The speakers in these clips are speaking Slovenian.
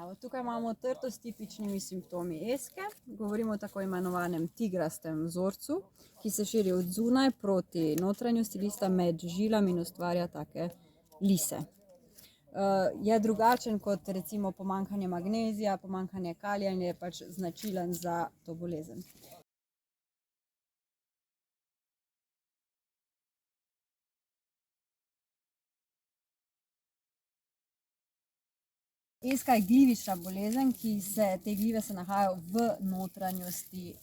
Evo, tukaj imamo trto s tipičnimi simptomi eske. Govorimo o tako imenovanem tigrastem vzorcu, ki se širi od zunaj proti notranjosti lista med žilami in ustvarja take lise. Je drugačen kot recimo pomanjkanje magnezija, pomanjkanje kalija in je pač značilen za to bolezen. Eska je glivična bolezen, te glive se nahajajo v notranjosti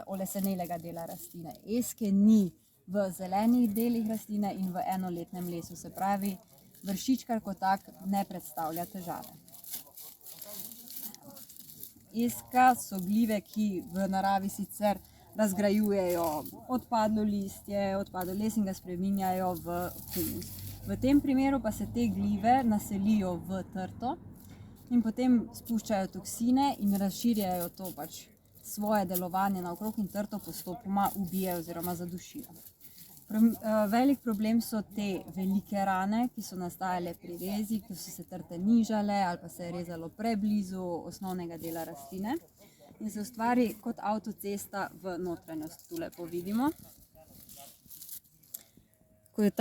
olesenelega dela rastline. Eske ni v zelenih delih rastline in v enoletnem lesu, se pravi, vršičkar kot tak ne predstavlja težave. Eska so glive, ki v naravi sicer razgrajujejo odpadlo listje, odpadlo les in ga spreminjajo v humus. V tem primeru pa se te glive naselijo v trto in potem spuščajo toksine in razširjajo to pač svoje delovanje naokrog in trto postopoma ubijajo oziroma zadušijo. Velik problem so te velike rane, ki so nastajale pri rezi, ko so se trte nižale ali pa se je rezalo preblizu osnovnega dela rastline in se ustvari kot avtocesta v notranjost. Tu lepo vidimo. Ko je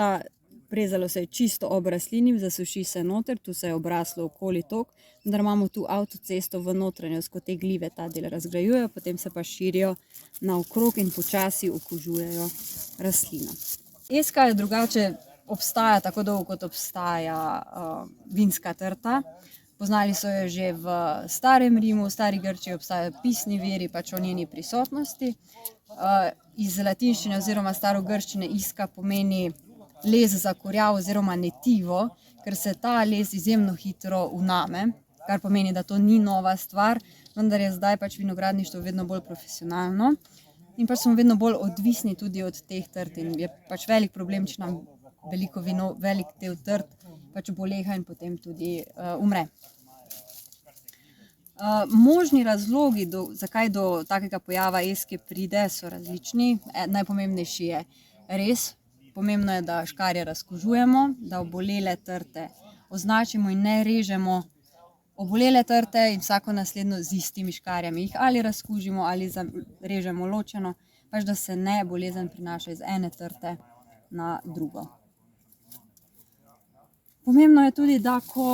rezalo se je čisto ob rastlini, zasuši se noter, tu se je obraslo okoli tok, vendar imamo tu avtocesto v notranjost, ko te glive ta del razgrajujejo, potem se pa širijo naokrog in počasi okužujejo rastlino. Eska je drugače obstaja tako dolgo, kot obstaja vinska trta. Poznali so jo že v starem Rimu, v stari Grčiji obstajajo pisni viri pač o njeni prisotnosti. Iz latinščine oziroma starogrščine iska pomeni les za kurjavo oziroma netivo, ker se ta les izjemno hitro vname, kar pomeni, da to ni nova stvar, vendar je zdaj pač vinogradništvo vedno bolj profesionalno in pač smo vedno bolj odvisni tudi od teh trt in je pač velik problem, če nam velik del trt pač boleha in potem tudi umre. Možni razlogi, zakaj do takega pojava eske pride, so različni. Najpomembnejši je rez. Pomembno je, da škarje razkužujemo, da obolele trte označimo in ne režemo obolele trte in vsako naslednjo z istimi škarjami. Jih ali razkužimo ali režemo ločeno, pač da se ne bolezen prinaša iz ene trte na drugo. Pomembno je tudi, da ko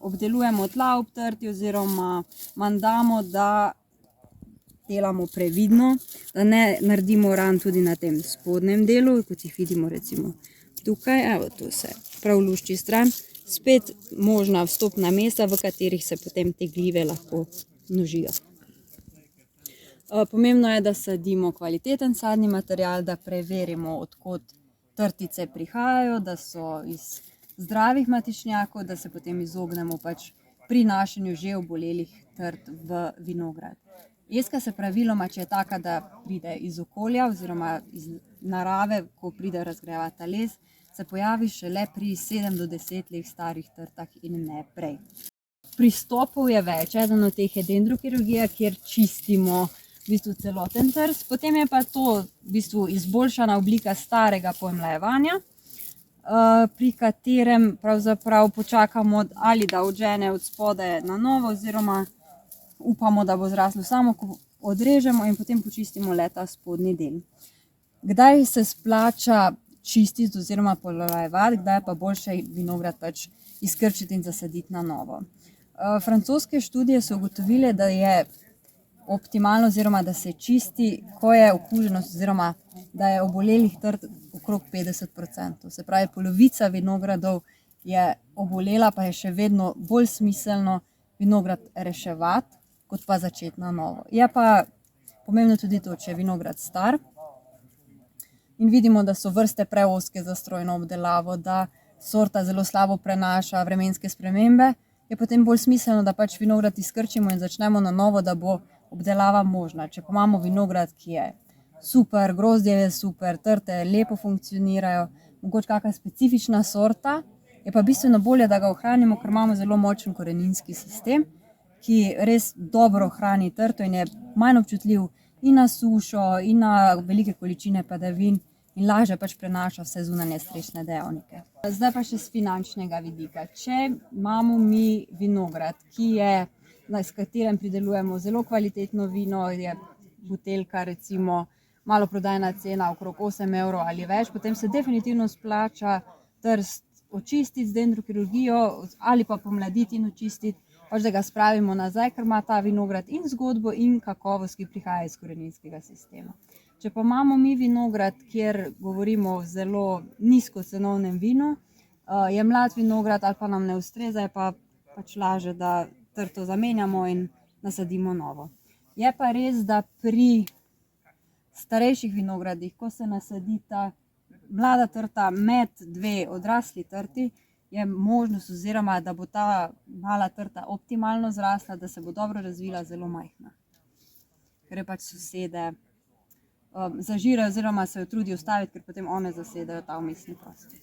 obdelujemo tla ob trti oziroma mandamo, da delamo previdno, da ne naredimo ran tudi na tem spodnjem delu, kot jih vidimo recimo tukaj. Evo, tu se prav lušči stran. Spet možna vstopna mesta, v katerih se potem te glive lahko množijo. Pomembno je, da sadimo kvaliteten sadni material, da preverimo, od kod trtice prihajajo, da so iz zdravih matičnjakov, da se potem izognemo pač prinašanju že obolelih trt v vinograd. Eska se praviloma, če je taka, da pride iz okolja oziroma iz narave, ko pride razgrajevati les, se pojavi šele pri 7 do 10 let starih trtah in ne prej. Pristopov je več. Eden od teh je dendrokirurgija, kjer čistimo v bistvu celoten trs. Potem je pa to v bistvu izboljšana oblika starega pomlajevanja, pri katerem pravzaprav počakamo ali da odžene od spodaj na novo oziroma upamo, da bo zraslo samo, ko odrežemo in potem počistimo le ta spodnji del. Kdaj se splača čistiti oziroma pomlajevati, kdaj pa boljše vinograd pač izkrčiti in zasaditi na novo. Francoske študije so ugotovile, da je optimalno oziroma da se čisti, ko je okuženost oziroma da je obolelih trt okrog 50%. Se pravi, polovica vinogradov je obolela, pa je še vedno bolj smiselno vinograd reševati, kot pa začeti na novo. Je pa pomembno tudi to, če je vinograd star in vidimo, da so vrste preozke za strojno obdelavo, da sorta zelo slabo prenaša vremenske spremembe, je potem bolj smiselno, da pač vinograd izkrčimo in začnemo na novo, da bo obdelava možna. Če pa imamo vinograd, ki je super, grozdje je super, trte lepo funkcionirajo, mogoče kakšna specifična sorta, je pa bistveno bolje, da ga ohranimo, ker imamo zelo močen koreninski sistem, ki res dobro hrani trto in je manj občutljiv in na sušo, in na velike količine padavin in lažje pač prenaša vse zunanje stresne dejavnike. Zdaj pa še z finančnega vidika. Če imamo mi vinograd, s katerim pridelujemo zelo kvalitetno vino, je buteljka recimo maloprodajna cena okrog 8 evrov ali več, potem se definitivno splača trst očistiti z dendrokirurgijo ali pa pomladiti in očistiti, pač da ga spravimo nazaj, ker ima ta vinograd in zgodbo in kakovost, ki prihaja iz koreninskega sistema. Če pa imamo mi vinograd, kjer govorimo o zelo nizkocenovnem vinu, je mlad vinograd ali pa nam ne ustreza, je pa pač laže, da trto zamenjamo in nasadimo novo. Je pa res, da pri starejših vinogradih, ko se nasadita mlada trta med dve odrasli trti, je možnost oziroma, da bo ta mala trta optimalno zrasla, da se bo dobro razvila, zelo majhna. Ker je pač sosede zažirajo oziroma se jo trudijo ustaviti, ker potem one zasedajo ta vmesni prostor.